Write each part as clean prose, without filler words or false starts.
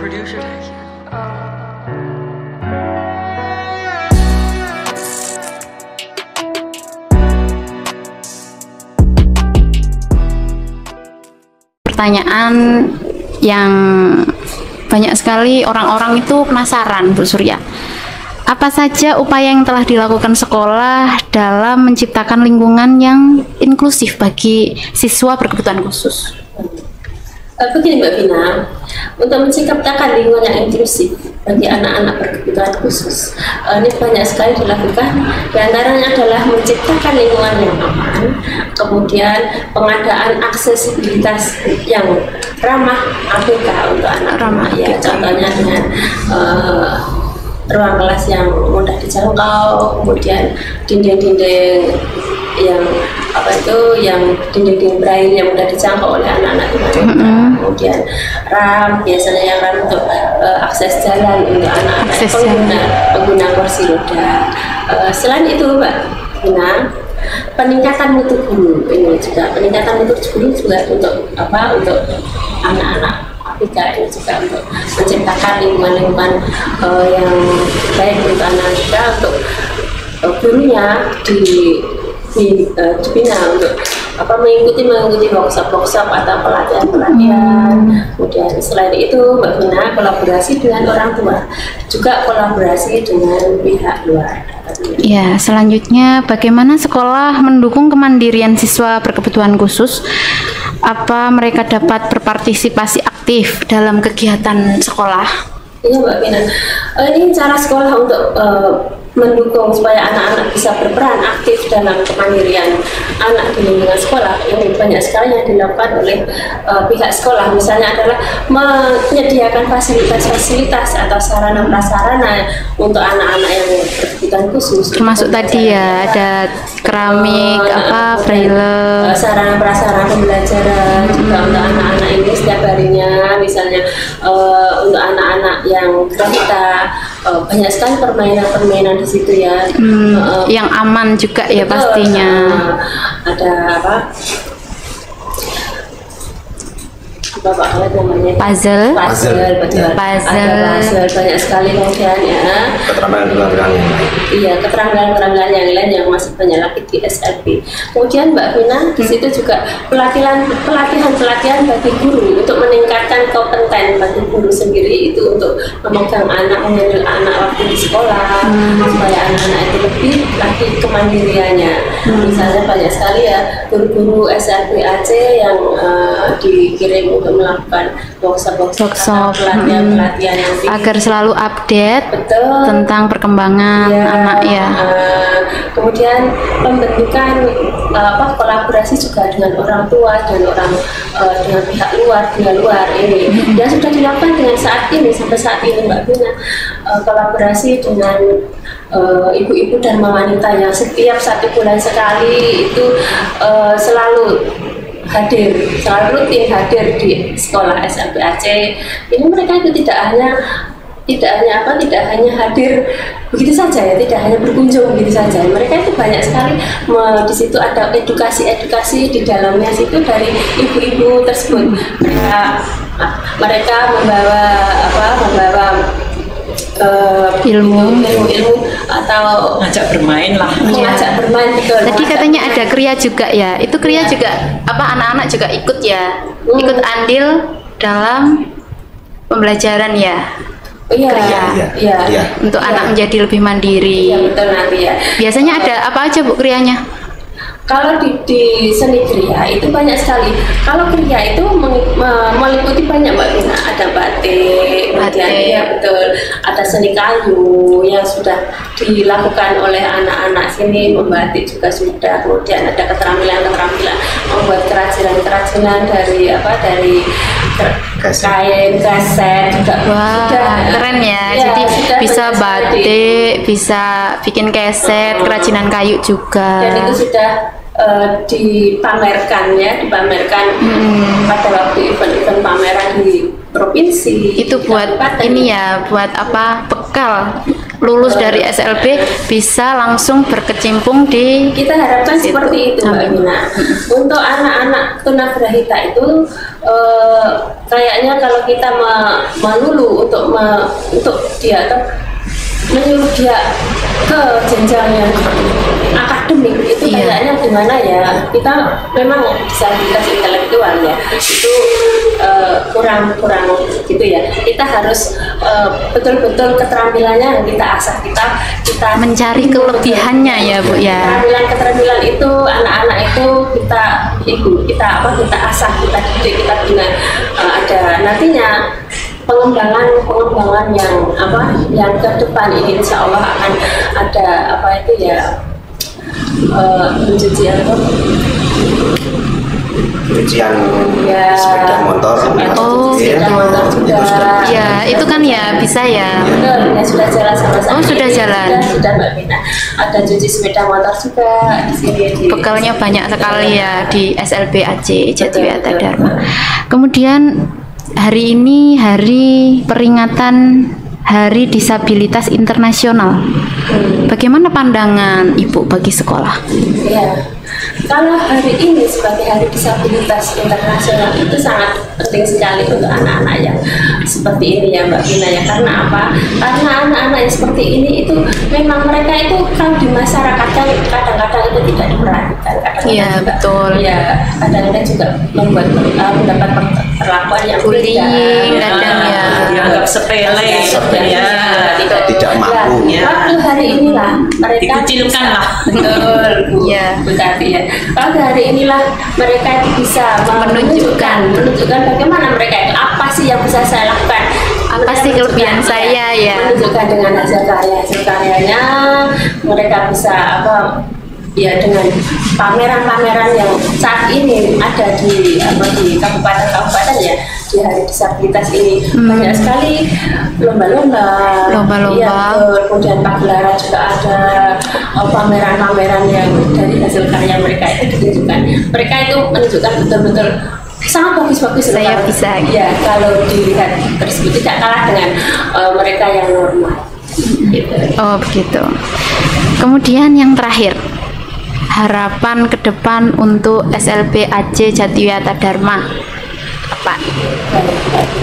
producer tag you. Pertanyaan yang banyak sekali orang-orang itu penasaran, Bu Surya. Apa saja upaya yang telah dilakukan sekolah dalam menciptakan lingkungan yang inklusif bagi siswa berkebutuhan khusus? Begini Mbak Vina, untuk menciptakan lingkungan yang inklusif bagi anak-anak berkebutuhan khusus, ini banyak sekali dilakukan. Di antaranya adalah menciptakan lingkungan yang aman, kemudian pengadaan aksesibilitas yang ramah ABK untuk anak-anak. Ya, contohnya dengan ruang kelas yang mudah dijangkau, kemudian dinding-dinding yang dinding-dinding braille yang mudah dijangkau oleh anak-anak kemudian RAM, biasanya yang RAM untuk akses jalan untuk anak-anak pengguna kursi roda. Selain itu Mbak Gina, peningkatan mutu guru ini juga untuk anak-anak ABK ini juga untuk menciptakan lingkungan yang baik untuk anak kita, untuk gurunya dibina untuk mengikuti workshop atau pelatihan. Kemudian selain itu Mbak Vina, kolaborasi dengan orang tua, juga kolaborasi dengan pihak luar. Ya, selanjutnya bagaimana sekolah mendukung kemandirian siswa berkebutuhan khusus? Apa mereka dapat berpartisipasi aktif dalam kegiatan sekolah? Iya Mbak Vina, ini cara sekolah untuk mendukung supaya anak-anak bisa berperan aktif dalam kemandirian anak di lingkungan sekolah. Ini banyak sekali yang dilakukan oleh pihak sekolah. Misalnya adalah menyediakan fasilitas-fasilitas atau sarana prasarana untuk anak-anak yang berkebutuhan khusus. Termasuk tadi ya, ada keramik, braille, sarana prasarana pembelajaran juga untuk anak-anak ini setiap harinya. Misalnya untuk anak-anak yang kita banyak sekali permainan-permainan di situ ya, yang aman juga ya pastinya. Ada namanya puzzle, betul. Puzzle banyak sekali, kemudian ya keterampilan yang lain. Iya, keterampilan yang lain yang masih banyak lagi di SLB. Kemudian Mbak Vina, di situ juga pelatihan bagi guru untuk meningkatkan kompeten bagi guru sendiri itu untuk memegang anak, mengambil anak waktu di sekolah supaya anak-anak itu lebih lagi kemandiriannya. Misalnya banyak sekali ya guru-guru SLB Aceh yang dikirim untuk melakukan workshop pelatihan yang agar selalu update tentang perkembangan anak ya. Kemudian pembentukan kolaborasi juga dengan orang tua dan dengan pihak luar ini yang sudah dilakukan sampai saat ini Mbak Vina, kolaborasi dengan ibu-ibu dan wanita yang setiap 1 bulan sekali itu selalu rutin hadir di sekolah SLB Aceh. Ini mereka itu tidak hanya hadir begitu saja ya, tidak hanya berkunjung begitu saja. Mereka itu banyak sekali di situ ada edukasi di dalamnya situ dari ibu-ibu tersebut. Mereka membawa ilmu atau ngajak bermain lah. Ngajak bermain, betul. Tadi katanya ada kriya juga ya. Itu kriya juga anak-anak juga ikut ya. Ikut andil dalam pembelajaran ya. Iya. Untuk anak menjadi lebih mandiri. Iya, betul nanti ya. Biasanya ada apa aja Bu krianya? Kalau di seni kriya itu banyak sekali. Kalau kriya itu meliputi banyak Mbak Vina. Ada batik, ya betul. Ada seni kayu yang sudah dilakukan oleh anak-anak sini, membatik juga sudah. Kemudian ada keterampilan membuat kerajinan dari kain, kaset juga. Wah, keren ya. Jadi bisa batik, bisa bikin keset, kerajinan kayu juga. Dan itu sudah dipamerkan pada waktu event-event pameran di provinsi. Itu buat ini ya, buat bekal lulus dari SLB bisa langsung berkecimpung di kita harapkan situ. Seperti itu Mbak Mina. Untuk anak-anak tunagrahita itu kayaknya kalau kita melulu untuk dia menyuruh dia ke jenjang yang akademik itu kayaknya gimana ya, kita memang disabilitas intelektual ya, itu kurang gitu ya. Kita harus betul-betul keterampilannya kita asah, kita mencari kelebihannya ya Bu ya. Keterampilan itu anak-anak itu kita asah, kita didik, kita bina, ada nantinya pengembangan yang ke depan ini insya Allah akan ada pencucian sepeda motor. Sepeda motor juga. Ya, itu kan ya bisa ya. Betul, ya sudah jalan sama-sama. Oh, sudah jalan. Sudah Mbak Vina. Ada cuci sepeda motor juga di sini. Bekalnya banyak sekali ya di SLB AC Jatiwiyata Dharma. Kemudian hari ini hari peringatan Hari Disabilitas Internasional. Bagaimana pandangan Ibu bagi sekolah? Ya, kalau hari ini sebagai Hari Disabilitas Internasional itu sangat penting sekali untuk anak-anak yang seperti ini ya Mbak Vina ya. Karena apa? Karena anak-anak yang seperti ini itu memang mereka itu kalau di masyarakat kan kadang-kadang itu tidak diperhatikan. Iya betul. Ya, kadang-kadang juga mendapat perlakuan yang bullying, kadang ya dianggap sepele. Ya, tidak mampu. Waktu hari inilah mereka dikucilkan lah. Betul, Bu. Ya. Berarti ya. Waktu hari inilah mereka itu bisa menunjukkan bagaimana mereka itu, apa sih yang bisa saya lakukan, apa sih kelebihan saya ya. Menunjukkan dengan hasil karyanya mereka bisa ya dengan pameran-pameran yang saat ini ada di kabupaten-kabupaten ya, di Hari Disabilitas ini banyak sekali lomba-lomba, ya, kemudian pagelaran juga ada, pameran-pameran yang dari hasil karya mereka itu ditunjukkan. Mereka itu menunjukkan betul-betul sangat bagus-bagus. Saya bisa ya, kalau dilihat tersebut tidak kalah dengan mereka yang normal gitu. Oh begitu. Kemudian yang terakhir, harapan ke depan untuk SLB AC Jatiwiyata Dharma apa?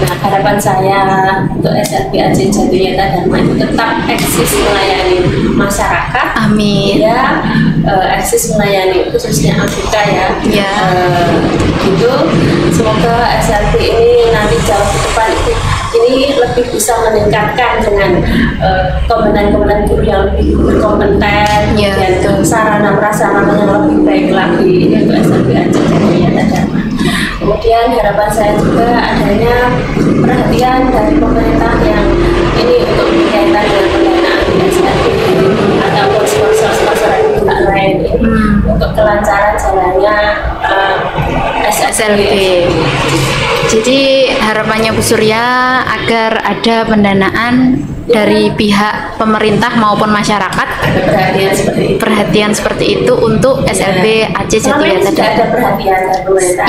Nah, harapan saya untuk SLB AC Jatiwiyata Dharma itu tetap eksis melayani masyarakat. Amin. Ya, eksis melayani khususnya Afrika ya. Ya. Gitu. Semoga SLB ini nanti jauh ke depan ini lebih bisa meningkatkan dengan komandan-komandan guru yang lebih berkompeten, dan sarana prasarana yang lebih baik lagi untuk SLB AC Jatiwiyata Dharma. Kemudian harapan saya juga adanya perhatian dari pemerintah yang ini untuk berkaitan dengan pendanaan di SLB ataupun sponsor-sponsor pihak lain untuk kelancaran jalannya SLB. Jadi harapannya Bu Surya agar ada pendanaan dari pihak pemerintah maupun masyarakat, perhatian seperti itu untuk SLB AC Jatiwiyata Dharma. Ada perhatian dari pemerintah,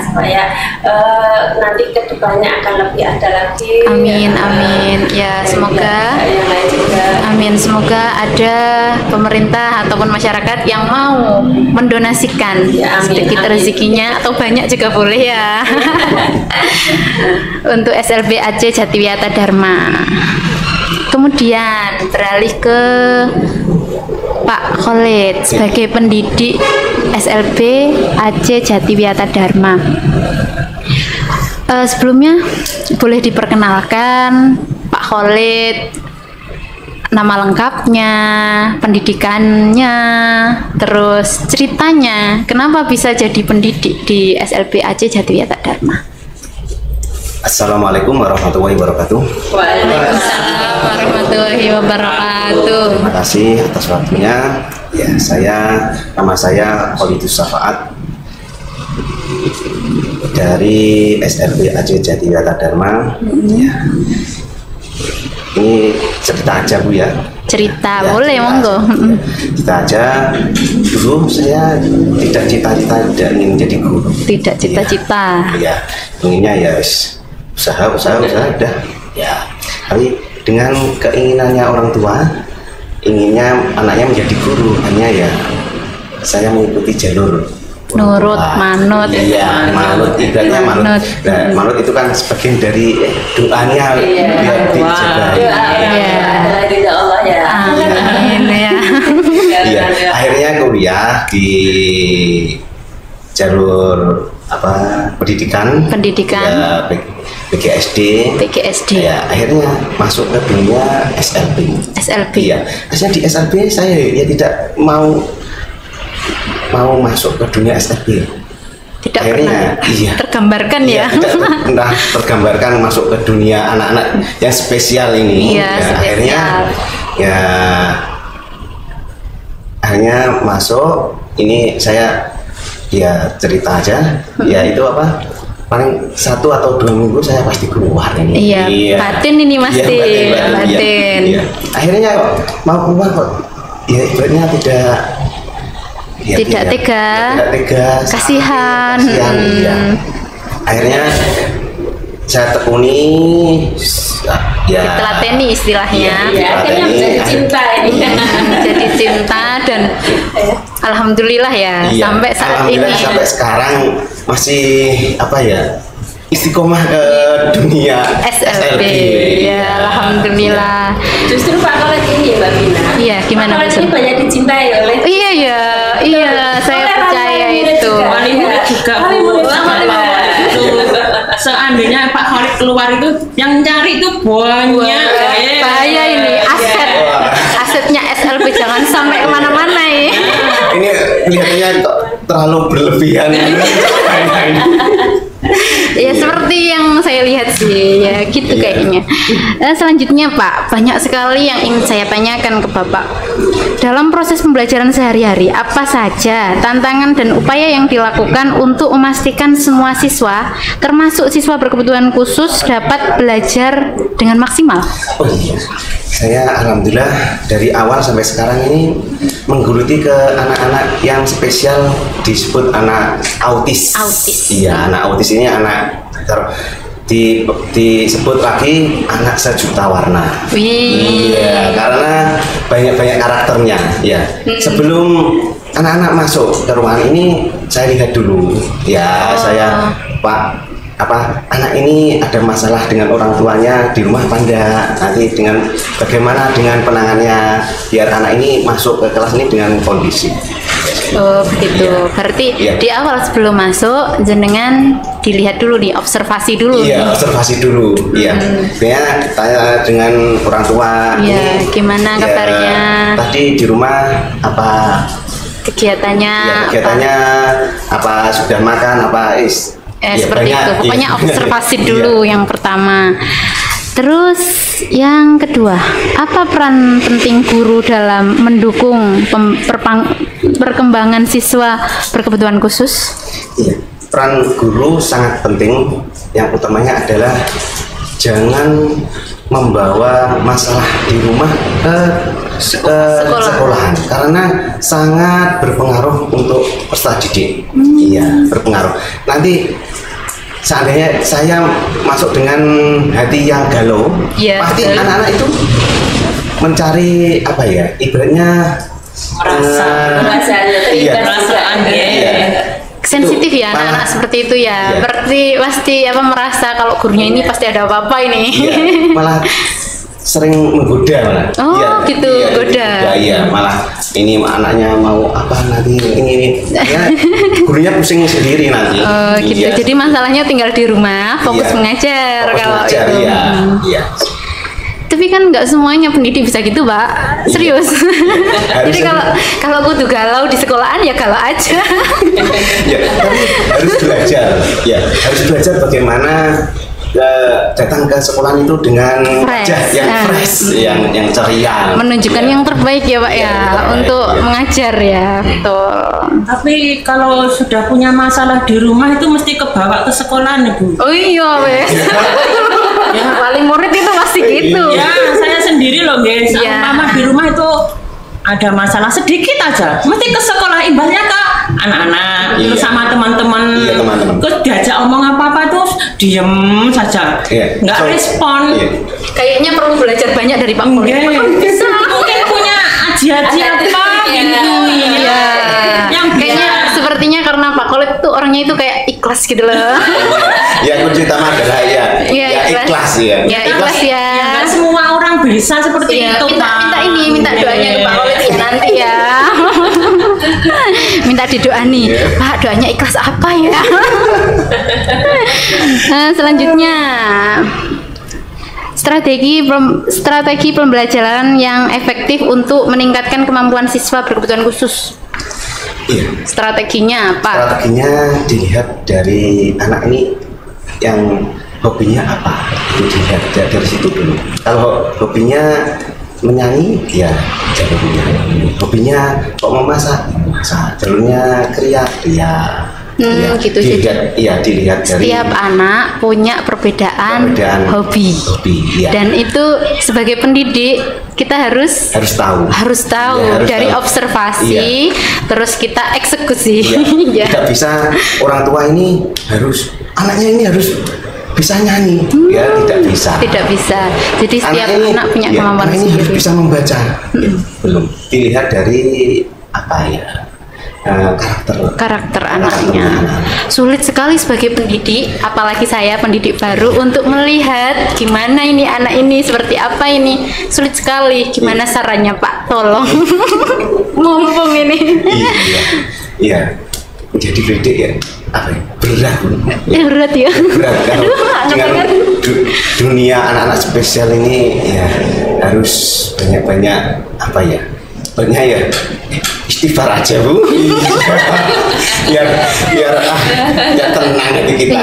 supaya nanti kedepannya akan lebih ada lagi. Amin, amin. Ya semoga. Amin, semoga ada pemerintah ataupun masyarakat yang mau mendonasikan sedikit rezekinya atau banyak juga boleh ya untuk SLB AC Jatiwiyata Dharma. Kemudian beralih ke Pak Khalid sebagai pendidik SLB AC Jatiwiyata Dharma. Sebelumnya boleh diperkenalkan Pak Khalid, nama lengkapnya, pendidikannya, terus ceritanya kenapa bisa jadi pendidik di SLB AC Jatiwiyata Dharma. Assalamualaikum warahmatullahi wabarakatuh. Waalaikumsalam warahmatullahi wabarakatuh. Terima kasih atas waktunya. Ya, nama saya Khalidus Syafaat dari SLB AC Jatiwiyata Dharma. Ya. Ini cerita aja Bu ya. Cerita ya, boleh monggo. Cerita aja. Dulu saya tidak cita-cita tidak ingin jadi guru. Tidak cita-cita. Ya, inginnya ya usaha udah ya. Tapi dengan keinginannya orang tua, inginnya anaknya menjadi guru, hanya ya saya mengikuti jalur Nurut, manut. Iya, manut ibaratnya manut. Nah, manut itu kan sebagian dari doanya biar dijaga. Iya. Ridha Allah ya. Amin ya. Iya, akhirnya kuliah di jalur pendidikan ya, PGSD ya, akhirnya masuk ke dunia SLB. Iya, akhirnya di SLB saya ya tidak mau masuk ke dunia SLB. Tidak akhirnya pernah tergambarkan ya. Tidak pernah tergambarkan masuk ke dunia anak-anak yang spesial ini. Iya, spesial. Akhirnya masuk. Ini saya ya cerita aja, ya itu paling 1 atau 2 minggu saya pasti keluar ini. Iya, batin ini Mas. Batin. Iya. Akhirnya mau keluar kok, ya ibaratnya tidak tega, kasihan. Ya. Akhirnya saya tekuni, ditelateni istilahnya. Akhirnya menjadi cinta ini. Jadi cinta dan alhamdulillah ya, sampai saat ini. Sampai sekarang masih istiqomah ke dunia SLB. Ya, alhamdulillah. Justru Pak Khalid ini Mbak Vina. Iya, gimana Pak Khalid ini banyak dicintai oleh. Iya, saya percaya itu. Wali murid juga. Seandainya Pak Khalid keluar itu yang cari itu banyak. Bahaya ini asetnya SLB, jangan sampai kemana-mana ya. Ini kelihatannya kok terlalu berlebihan. Ya seperti yang saya lihat sih, ya gitu kayaknya. Selanjutnya Pak, banyak sekali yang ingin saya tanyakan ke Bapak. Dalam proses pembelajaran sehari-hari, apa saja tantangan dan upaya yang dilakukan untuk memastikan semua siswa, termasuk siswa berkebutuhan khusus, dapat belajar dengan maksimal? Oh iya, saya alhamdulillah dari awal sampai sekarang ini menggeluti ke anak-anak yang spesial, disebut anak autis. Iya, anak autis ini anak disebut lagi anak sejuta warna. Iya, karena banyak karakternya. Ya, sebelum anak-anak masuk ke ruangan ini, saya lihat dulu. Ya, saya anak ini ada masalah dengan orang tuanya di rumah apa enggak, nanti dengan bagaimana dengan penanganannya biar anak ini masuk ke kelas ini dengan kondisi. Oh begitu, berarti di awal sebelum masuk jenengan dilihat dulu nih, observasi dulu. Iya, observasi dulu. Iya, biasanya tanya dengan orang tua. Iya, gimana kabarnya? Tadi di rumah apa kegiatannya? Apa sudah makan seperti itu, pokoknya observasi dulu yang pertama. Terus yang kedua, apa peran penting guru dalam mendukung perkembangan siswa berkebutuhan khusus? Iya, peran guru sangat penting. Yang utamanya adalah jangan membawa masalah di rumah ke sekolahan, karena sangat berpengaruh untuk peserta didik. Iya, berpengaruh. Nanti seandainya saya masuk dengan hati yang galau, pasti anak-anak itu mencari ibaratnya perasaan sensitif ya anak-anak seperti itu ya. Berarti pasti merasa kalau gurunya ini pasti ada apa-apa ini. Malah sering menggoda malah. Goda. Iya, malah ini anaknya mau apa nanti ini. Ya, gurunya pusing sendiri nanti. Oh, gitu. Jadi masalahnya tinggal di rumah, fokus mengajar kalau itu. Iya. Tapi kan nggak semuanya pendidik bisa gitu, Pak. Serius. Jadi kalau aku tuh galau di sekolahan ya galau aja. Ya, tapi harus belajar. Ya, harus belajar bagaimana datang ke sekolah itu dengan wajah yang fresh, yang ceria, menunjukkan yang terbaik ya Pak untuk mengajar ya. Betul. Tapi kalau sudah punya masalah di rumah itu mesti kebawa ke sekolah nih Bu. Oh iya wes. Ya paling murid itu pasti gitu. Ya saya sendiri loh guys, mama di rumah itu ada masalah sedikit aja mesti ke sekolah, imbasnya ke anak-anak terus sama teman-teman. Terus diajak omong apa-apa tuh diem saja, nggak respon. Kayaknya perlu belajar banyak dari Pak Murid. Bisa mungkin punya aji-aji apa gitu. Yang kayaknya seperti artinya karena Pak Khalid tuh orangnya itu kayak ikhlas gitu loh. Ya kunci utama adalah ikhlas ya. Ya ikhlas ya. Nggak semua orang bisa seperti itu. Minta doanya ke Pak Khalid ya nanti ya. Minta didoa nih, Pak, doanya ikhlas apa ya? Selanjutnya, strategi pembelajaran yang efektif untuk meningkatkan kemampuan siswa berkebutuhan khusus. Iya. Strateginya apa? Strateginya dilihat dari anak ini yang hobinya apa, itu dilihat dari situ dulu. Kalau hobinya menyanyi, ya jadi menyanyi. Hobinya kok memasak, jalurnya kriya. Gitu. Dilihat dari setiap anak punya perbedaan hobi. Ya. Dan itu sebagai pendidik kita harus tahu dari observasi, terus kita eksekusi. Ya. Tidak bisa orang tua ini anaknya ini harus bisa nyanyi, ya tidak bisa. Jadi setiap anak punya kemampuan sendiri. Harus bisa membaca. Belum dilihat dari apa ya, karakter anaknya. Sulit sekali sebagai pendidik, apalagi saya pendidik baru, untuk melihat gimana ini anak ini seperti apa ini. Sulit sekali. Gimana sarannya Pak? Tolong. Mumpung ini. Iya. Menjadi pendidik ya. Berat ya. Berat dengan dunia anak-anak spesial ini ya, harus banyak istighfar aja Bu. biar tenang hati kita.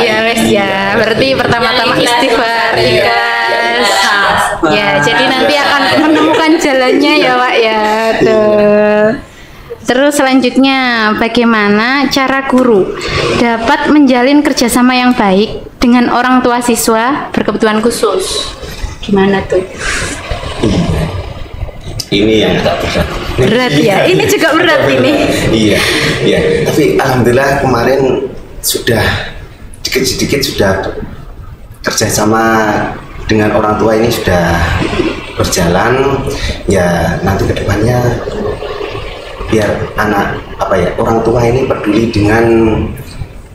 Iya berarti pertama-tama istighfar, ikhlas. Ya, jadi nanti akan menemukan jalannya ya Pak ya. Tuh. Terus selanjutnya, bagaimana cara guru dapat menjalin kerjasama yang baik dengan orang tua siswa berkebutuhan khusus? Gimana tuh? Ini yang agak berat. Berat ya? Ini juga berat ini. Iya. Tapi alhamdulillah kemarin sudah sedikit sudah kerjasama dengan orang tua ini sudah berjalan. Ya nanti kedepannya biar orang tua ini peduli dengan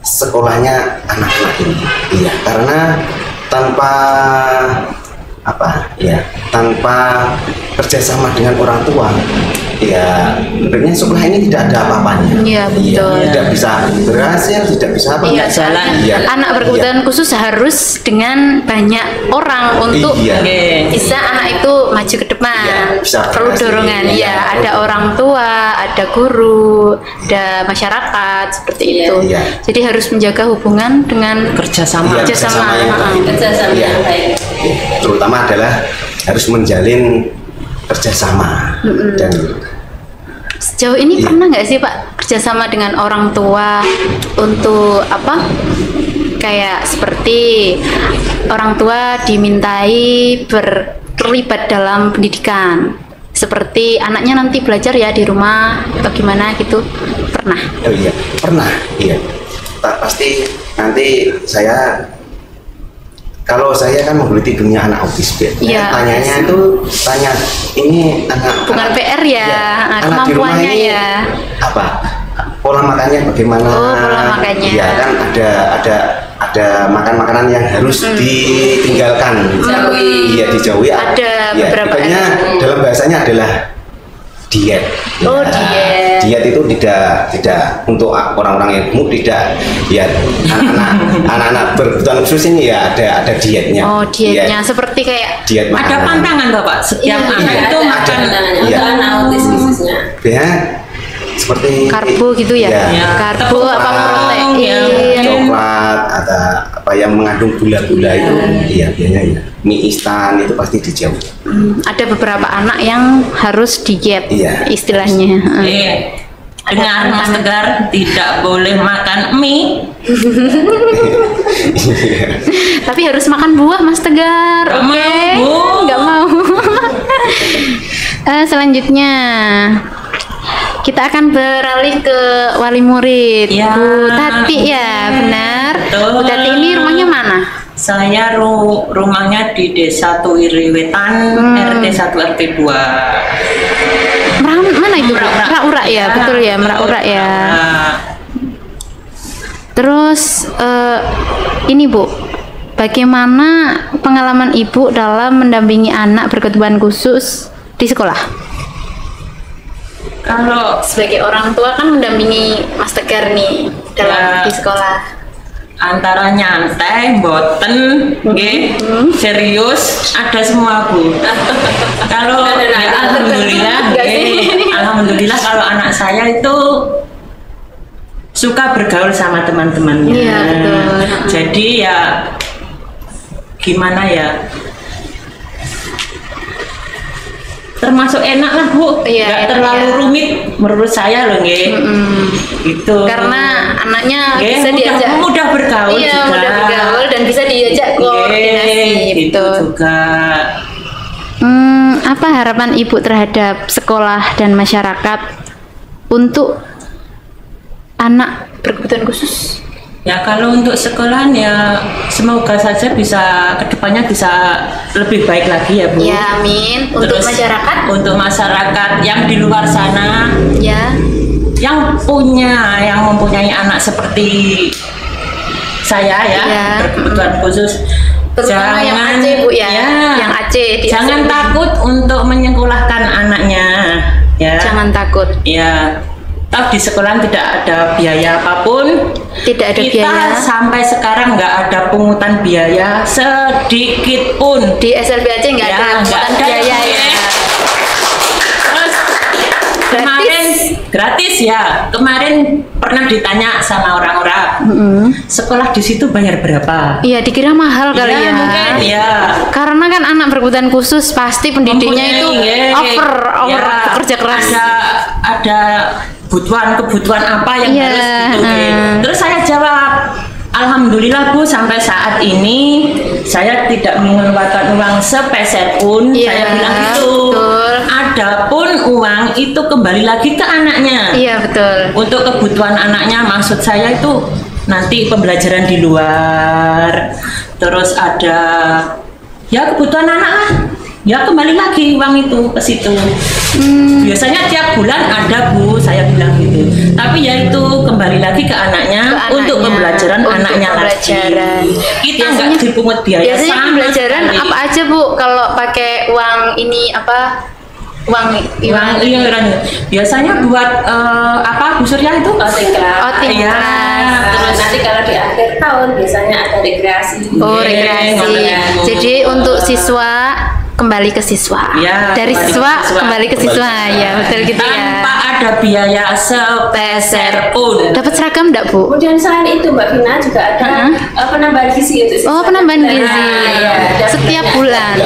sekolahnya anak-anak ini. Iya, karena tanpa kerjasama dengan orang tua, ya sebenarnya sekolah ini tidak ada apa-apanya. Iya betul. Tidak bisa berhasil, tidak bisa jalan. Anak berkebutuhan khusus harus dengan banyak orang untuk bisa anak itu maju ke depan. Perlu dorongan. Ada orang tua, ada guru, ada masyarakat seperti itu. Jadi harus menjaga hubungan dengan kerjasama yang baik. Terutama adalah harus menjalin kerjasama. Dan sejauh ini pernah nggak sih Pak kerjasama dengan orang tua untuk kayak seperti orang tua dimintai terlibat dalam pendidikan, seperti anaknya nanti belajar ya di rumah atau gimana gitu, pernah? Pernah. Pasti nanti kalau saya kan menggeluti dunia anak autis, tanya ini bukan PR ya, kemampuannya ya. Pola makannya bagaimana? Pola makannya. Ya kan ada makanan yang harus ditinggalkan. Dijauhi. Ada beberapa. Dalam bahasanya adalah diet. Diet itu tidak untuk orang-orang yang gemuk, tidak. Ya anak-anak berkebutuhan khusus ini ya ada dietnya. Dietnya seperti kayak diet makanan. Ada pantangan Bapak setiap anak itu makan anak autis khususnya. Seperti karbo gitu ya. Karbo apa protein, coklat, ada apa yang mengandung gula-gula itu, biasanya mie instan itu pasti dijauhi. Ada beberapa anak yang harus diet, istilahnya. Dengar Mas Tegar tidak boleh makan mie. Tapi harus makan buah Mas Tegar. Nggak mau. Selanjutnya kita akan beralih ke wali murid, Bu Tati ya, benar? Bu Tati ini rumahnya mana? Saya rumahnya di Desa Tuwiriwetan, RT 1 RT 2. Mana itu? Merak-Urak ya, betul ya, Merak-Urak ya. Terus ini Bu, bagaimana pengalaman Ibu dalam mendampingi anak berkebutuhan khusus di sekolah? Kalau sebagai orang tua kan mendampingi Mas Tegar nih dalam di sekolah. Antara nyantai, boten, serius, ada semua Bu. Kalau alhamdulillah kalau anak saya itu suka bergaul sama teman-temannya. Iya, betul. Jadi ya gimana ya? Termasuk enak lah Bu, nggak terlalu rumit menurut saya loh gitu. Karena anaknya bisa diajak mudah bergaul juga. Mudah bergaul dan bisa diajak koordinasi gitu juga. Apa harapan Ibu terhadap sekolah dan masyarakat untuk anak berkebutuhan khusus? Ya kalau untuk sekolahan ya semoga saja bisa kedepannya bisa lebih baik lagi ya Bu. Ya amin. Untuk masyarakat? Untuk masyarakat yang di luar sana ya, yang mempunyai anak seperti saya ya, berkebutuhan khusus. Terutama yang AC Bu ya, yang AC. Jangan takut untuk menyekolahkan anaknya ya. Jangan takut. Ya. Di sekolah tidak ada biaya apapun. Tidak ada kita biaya. Sampai sekarang nggak ada pungutan biaya sedikit pun. Di SLB aja nggak ada pungutan biaya ya. Terus kemarin gratis ya. Kemarin pernah ditanya sama orang-orang, sekolah di situ bayar berapa? Iya, dikira mahal kali ya. Mungkin ya. Karena kan anak berkebutuhan khusus pasti pendidiknya itu over bekerja keras. Ada kebutuhan apa yang harus gitu. Terus saya jawab, alhamdulillah Bu, sampai saat ini saya tidak mengeluarkan uang sepeser pun. Saya bilang gitu. Adapun uang itu kembali lagi ke anaknya. Iya betul. Untuk kebutuhan anaknya, maksud saya itu nanti pembelajaran di luar. Terus ada ya kebutuhan anak lah. Ya kembali lagi uang itu ke situ. Biasanya tiap bulan ada Bu, saya bilang gitu. Tapi ya itu kembali lagi ke anaknya, untuk pembelajaran anaknya lagi. Kita nggak dipungut biaya. Biasanya pembelajaran apa aja Bu? Kalau pakai uang ini apa? Uang iuran. Biasanya buat apa Bu Surya itu? Tingkat. Terus nanti kalau di akhir tahun biasanya ada rekreasi. Rekreasi. Jadi untuk siswa kembali ke siswa, dari siswa kembali ke siswa, ya betul gitu ya. Tanpa ada biaya sepeser pun. Dapat seragam enggak Bu? Kemudian selain itu Mbak Vina juga ada penambahan gizi itu. Penambahan gizi setiap bulan.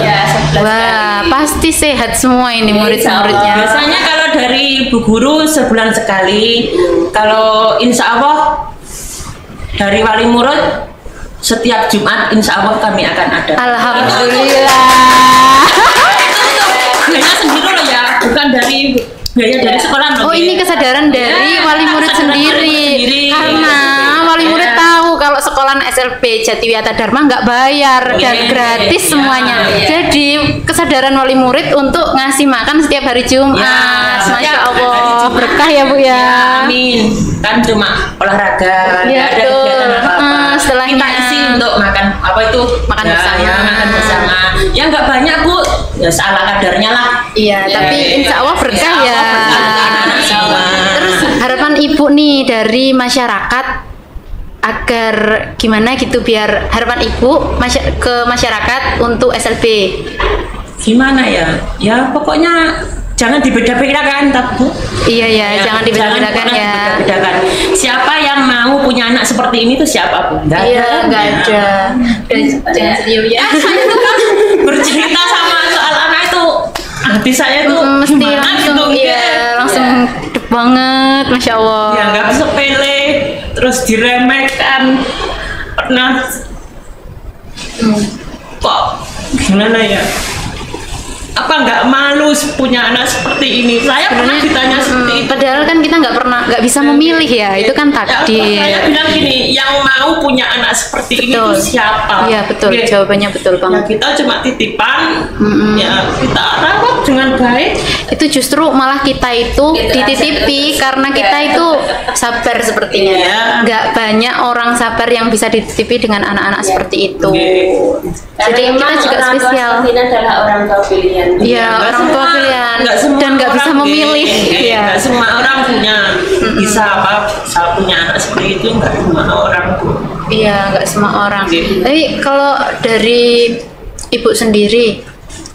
Wah, pasti sehat semua ini murid-muridnya. Biasanya kalau dari Bu Guru sebulan sekali, kalau insya Allah dari wali murid setiap Jumat insya Allah kami akan ada. Alhamdulillah. Biaya sendiri loh ya, bukan dari biaya dari sekolah. Ini kesadaran dari wali murid sendiri. Karena wali murid tahu kalau sekolahan SLB Jatiwiyata Dharma nggak bayar dan gratis semuanya. Jadi kesadaran wali murid untuk ngasih makan setiap hari Jumat. Masya Allah, berkah ya Bu ya. Amin. Kan cuma olahraga, ya, ada kegiatan apa-apa. Setelahnya kita isi untuk makan apa itu makan bersama. Makan bersama. Ya nggak banyak Bu, ya seala kadarnya lah. Iya, tapi insya Allah berkah ya. Terus harapan Ibu nih dari masyarakat agar gimana gitu, biar harapan Ibu ke masyarakat untuk SLB gimana ya? Ya pokoknya jangan dibeda-bedakan, Bu. Iya ya, jangan dibeda-bedakan ya. Siapa yang mau punya anak seperti ini tuh siapapun. Nggak ada. Jangan sedih ya. Saya tuh kan bercerita sama soal anak itu, hati saya tuh mesti langsung langsung deg banget, Masya Allah. Ya nggak sepele, terus diremehkan, pernah kok gimana ya? nggak malu punya anak seperti ini? Saya pernah ditanya seperti itu. Padahal kan kita nggak bisa memilih ya, itu kan takdir. Saya bilang gini, yang mau punya anak seperti ini itu siapa? Iya betul, jawabannya betul banget. Ya, kita cuma titipan, ya kita rawat dengan baik. Itu justru malah kita itu dititipi karena kita itu sabar sepertinya. Nggak banyak orang sabar yang bisa dititipi dengan anak-anak seperti itu. Jadi kita juga spesial. Ini adalah orang tua pilihan. Iya, orang tua pilihan dan nggak bisa memilih. Iya, semua orang punya bisa punya anak seperti itu, nggak semua orang. Iya, nggak semua orang. Tapi kalau dari ibu sendiri,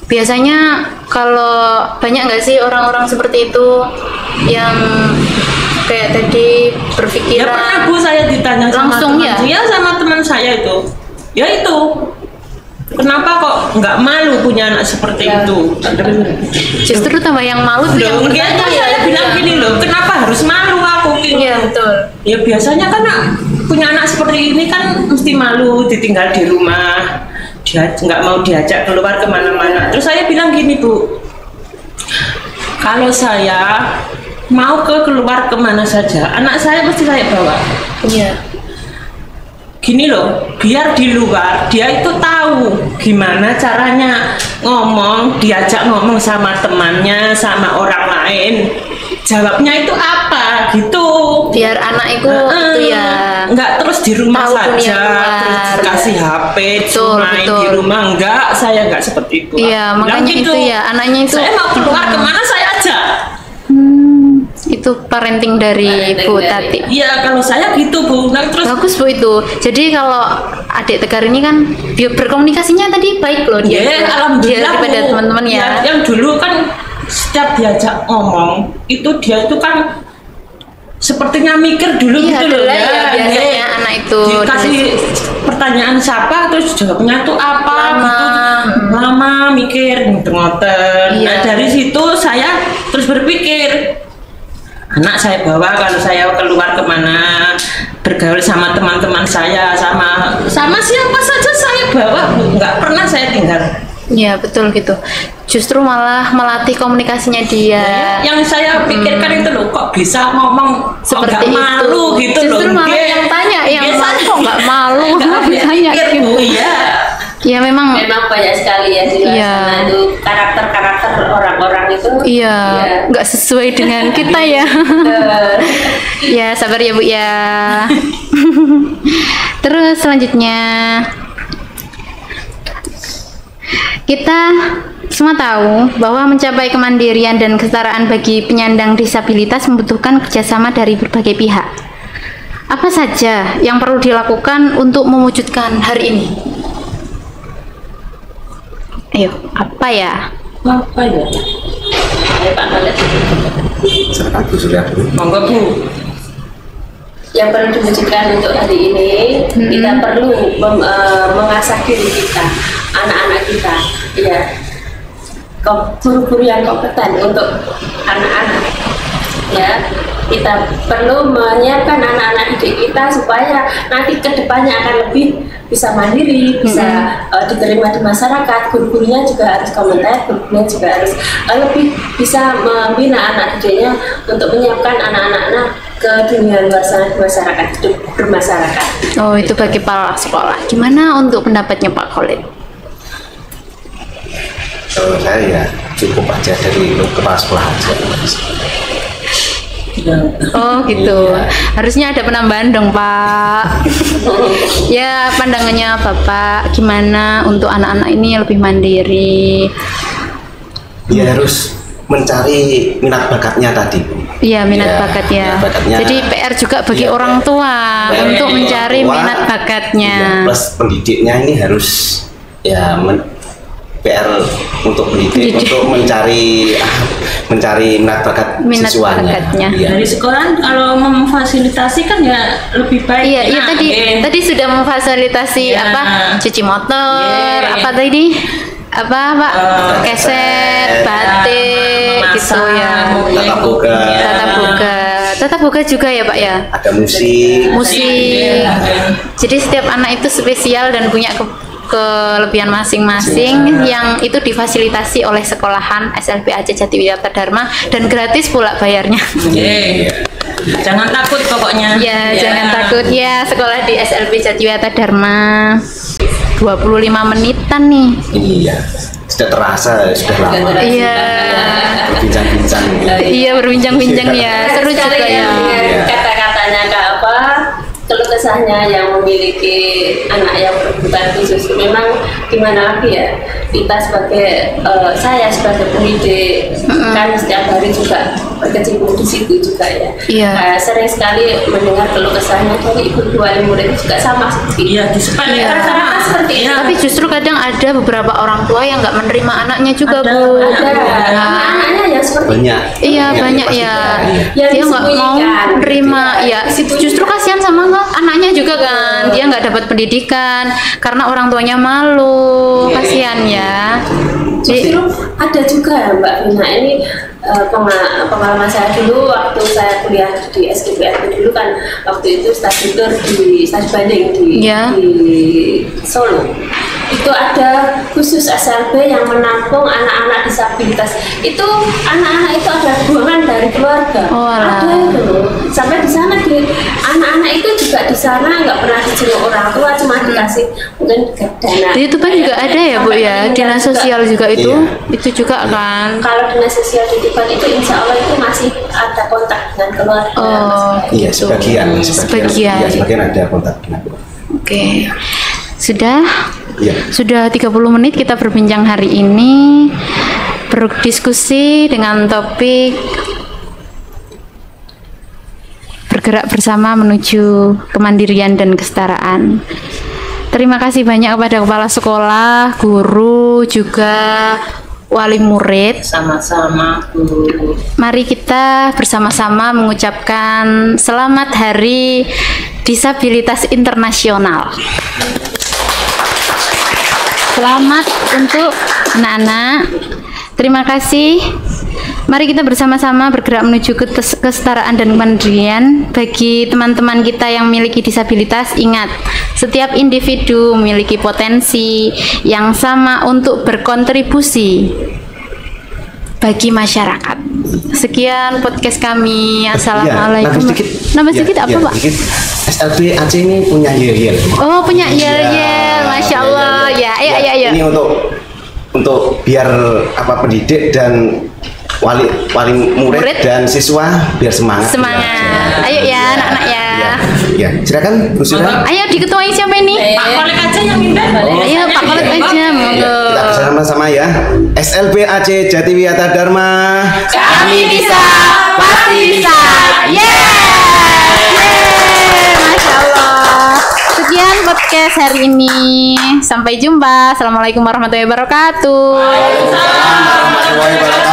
biasanya kalau banyak nggak sih orang-orang seperti itu yang kayak tadi berpikiran? Ya pernah Bu, saya ditanya langsung sama teman, sama teman saya itu, ya itu. Kenapa kok nggak malu punya anak seperti itu? Justru tambah yang malu yang bertanya. Saya bilang gini loh, kenapa harus malu aku? Iya betul. Ya biasanya kan punya anak seperti ini kan mesti malu ditinggal di rumah, dia nggak mau diajak keluar kemana-mana. Terus saya bilang gini Bu, kalau saya mau keluar kemana saja, anak saya mesti saya bawa. Iya. Gini loh, biar di luar dia itu tahu gimana caranya ngomong, diajak ngomong sama temannya, sama orang lain, jawabnya itu apa gitu. Biar anak itu ya nggak terus di rumah saja, terus kasih HP, main di rumah, enggak, saya nggak seperti itu. Iya, makanya gitu, itu ya anaknya itu. Saya mau keluar kemana saya ajak. Itu parenting dari Bu Tati. Iya, kalau saya gitu Bu. Nah, terus bagus Bu itu. Jadi kalau adik Tegar ini kan berkomunikasinya tadi baik loh dia. Alhamdulillah daripada teman-teman ya. Yang dulu kan setiap diajak ngomong itu dia itu kan sepertinya mikir dulu gitu loh ya. Biasanya anak itu dikasih pertanyaan siapa terus jawabnya tuh apa gitu. Lama mikir ngoten. Nah, dari situ saya terus berpikir, anak saya bawa kalau saya keluar kemana, bergaul sama teman-teman saya, sama siapa saja saya bawa, nggak pernah saya tinggal. Iya betul gitu. Justru malah melatih komunikasinya dia. Yang saya pikirkan itu loh, kok bisa ngomong seperti itu. Malu gitu loh. Justru malah yang tanya, yang kok nggak malu, tanya gitu. Iya. Ya memang banyak sekali ya di luar sana itu karakter orang-orang itu. Iya, nggak sesuai dengan kita ya. Ya sabar ya Bu ya. Terus selanjutnya kita semua tahu bahwa mencapai kemandirian dan kesetaraan bagi penyandang disabilitas membutuhkan kerjasama dari berbagai pihak. Apa saja yang perlu dilakukan untuk mewujudkan hari ini? Ayo, apa ya? Apa ya? Pak Khalid. Silakan Bu Surya dulu. Monggo Bu. Yang perlu diwujudkan untuk hari ini, kita perlu mengasah diri kita, anak-anak kita, ya, guru-guru yang kompeten untuk anak-anak, ya. Kita perlu menyiapkan anak-anak didik kita supaya nanti kedepannya akan lebih bisa mandiri, bisa diterima di masyarakat. Guru-gurunya juga harus kompeten, guru-gurunya juga harus lebih bisa membina anak didiknya untuk menyiapkan anak-anak ke dunia luar sana, di masyarakat, hidup bermasyarakat. Oh, itu bagi kepala sekolah. Gimana untuk pendapatnya Pak Khalid? Kalau saya ya cukup aja dari kepala sekolah aja. Oh gitu, harusnya ada penambahan dong Pak. Ya pandangannya Bapak gimana untuk anak-anak ini lebih mandiri? Ya harus mencari minat bakatnya tadi. Iya minat bakatnya. Jadi PR juga bagi orang tua untuk mencari minat bakatnya. Plus pendidiknya ini harus ya PR untuk pendidik untuk mencari minat bakat siswanya. Dari sekolah kalau memfasilitasi kan ya lebih baik. Iya, tadi sudah memfasilitasi cuci motor, apa tadi? Apa Pak? Keset, batik, gitu ya. Tata boga juga ya Pak ya. Ada musik. Jadi setiap anak itu spesial dan punya kelebihan masing-masing yang itu difasilitasi oleh sekolahan SLB Aceh Jatiwiyata Dharma dan gratis pula bayarnya. Jangan takut pokoknya. Ya, jangan takut ya, sekolah di SLB Jatiwiyata Dharma. 25 menitan nih. Iya. Sudah terasa, sudah lama. Iya. Berbincang-bincang. Iya, berbincang-bincang ya. Seru juga ya. Kata-katanya Kak apa? Keluh kesahnya yang memiliki anak yang berkebutuhan khusus, memang gimana lagi ya, kita sebagai saya sebagai pendidik kan setiap hari juga berkecimpung di situ juga ya. Sering sekali mendengar keluh kesahnya dari ibu wali murid juga sama seperti rata-rata seperti itu. Tapi justru kadang ada beberapa orang tua yang nggak menerima anaknya juga, Bu. Anaknya ya seperti banyak. Iya, banyak ya. Dia nggak mau menerima ya. Justru kasihan sama anaknya juga kan, dia nggak dapat pendidikan karena orang tuanya malu, kasihan ya. Justru ada juga Mbak Vina, ini pengalaman saya dulu waktu saya kuliah di SGPRP dulu kan, waktu itu studi di studi banding di Solo. Itu ada khusus SLB yang menampung anak-anak disabilitas. Itu anak-anak itu ada dukungan dari keluarga. Ada itu loh. Sampai di sana anak-anak itu juga di sana nggak pernah dijenguk orang tua, cuma dikasih mungkin dana. Di itu kan juga ada ya Bu ya, dinas sosial juga itu, itu juga kan. Kalau dinas sosial di Tuban itu insya Allah itu masih ada kontak dengan keluarga. Iya, sebagian ada kontak dengan keluarga. Oke. Sudah 30 menit kita berbincang hari ini, berdiskusi dengan topik bergerak bersama menuju kemandirian dan kesetaraan. Terima kasih banyak kepada kepala sekolah, guru, juga wali murid. Sama-sama guru. Mari kita bersama-sama mengucapkan selamat Hari Disabilitas Internasional. Selamat untuk anak-anak. Terima kasih. Mari kita bersama-sama bergerak menuju kesetaraan dan kemandirian. Bagi teman-teman kita yang memiliki disabilitas, ingat, setiap individu memiliki potensi yang sama untuk berkontribusi bagi masyarakat. Sekian podcast kami. Assalamualaikum. Nambah sedikit apa, Pak? SLB Aceh ini punya yel-yel. Oh, punya yel-yel. Masya Allah. Ya, ayo. Ini untuk biar pendidik dan wali murid dan siswa biar semangat. Ayo ya, anak-anak ya. Ya, silakan Bu Sura. Ayo diketuai siapa ini? Pak Kolek aja yang minta. Ayo Pak Kolek aja, monggo. Kita bersama-sama ya. SLB Aceh Jatiwiyata Dharma. Kami bisa, pasti bisa. Masya Allah. Sekian podcast hari ini. Sampai jumpa. Assalamualaikum warahmatullahi wabarakatuh. Waalaikumsalam warahmatullahi wabarakatuh.